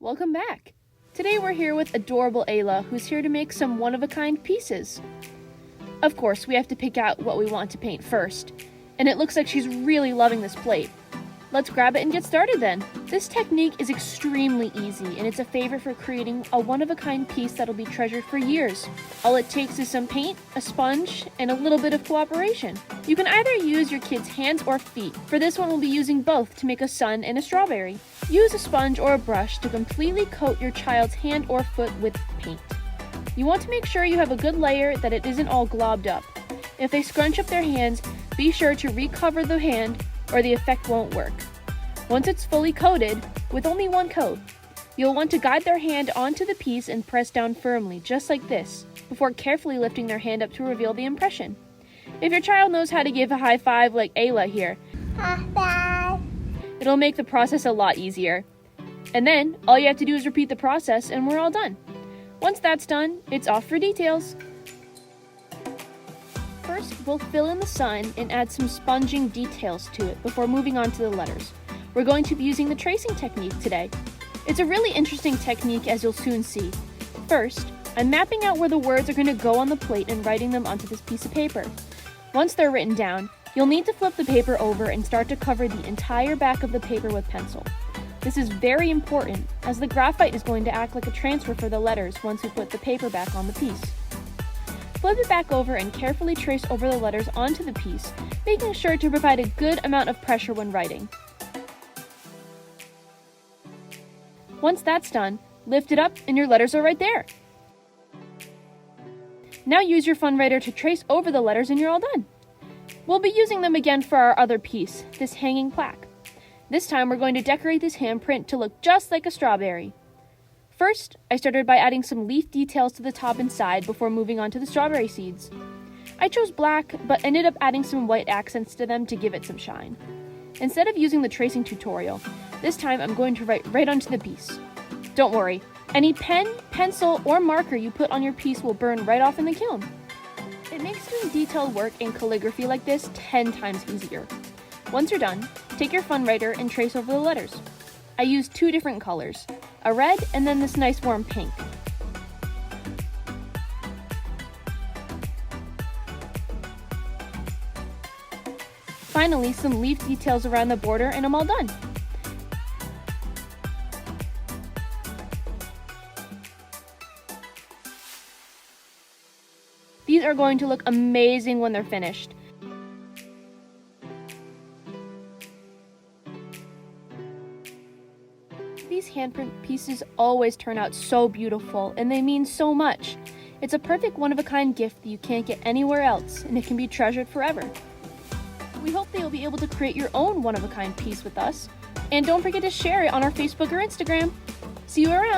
Welcome back! Today we're here with adorable Ayla, who's here to make some one-of-a-kind pieces. Of course, we have to pick out what we want to paint first, and it looks like she's really loving this plate. Let's grab it and get started then. This technique is extremely easy, and it's a favorite for creating a one-of-a-kind piece that'll be treasured for years. All it takes is some paint, a sponge, and a little bit of cooperation. You can either use your kid's hands or feet. For this one, we'll be using both to make a sun and a strawberry. Use a sponge or a brush to completely coat your child's hand or foot with paint. You want to make sure you have a good layer, that it isn't all globbed up. If they scrunch up their hands, be sure to recover the hand or the effect won't work. Once it's fully coated, with only one coat, you'll want to guide their hand onto the piece and press down firmly, just like this, before carefully lifting their hand up to reveal the impression. If your child knows how to give a high five like Ayla here, it'll make the process a lot easier. And then, all you have to do is repeat the process and we're all done. Once that's done, it's off for details. First, we'll fill in the sun and add some sponging details to it before moving on to the letters. We're going to be using the tracing technique today. It's a really interesting technique, as you'll soon see. First, I'm mapping out where the words are going to go on the plate and writing them onto this piece of paper. Once they're written down, you'll need to flip the paper over and start to cover the entire back of the paper with pencil. This is very important, as the graphite is going to act like a transfer for the letters once we put the paper back on the piece. Flip it back over and carefully trace over the letters onto the piece, making sure to provide a good amount of pressure when writing. Once that's done, lift it up and your letters are right there. Now use your fun writer to trace over the letters and you're all done. We'll be using them again for our other piece, this hanging plaque. This time we're going to decorate this handprint to look just like a strawberry. First, I started by adding some leaf details to the top and side before moving on to the strawberry seeds. I chose black, but ended up adding some white accents to them to give it some shine. Instead of using the tracing tutorial, this time I'm going to write right onto the piece. Don't worry, any pen, pencil, or marker you put on your piece will burn right off in the kiln. It makes doing detailed work in calligraphy like this 10 times easier. Once you're done, take your fun writer and trace over the letters. I used 2 different colors, a red and then this nice warm pink. Finally, some leaf details around the border and I'm all done. These are going to look amazing when they're finished. These handprint pieces always turn out so beautiful, and they mean so much. It's a perfect one-of-a-kind gift that you can't get anywhere else, and it can be treasured forever. We hope that you'll be able to create your own one-of-a-kind piece with us, and don't forget to share it on our Facebook or Instagram. See you around!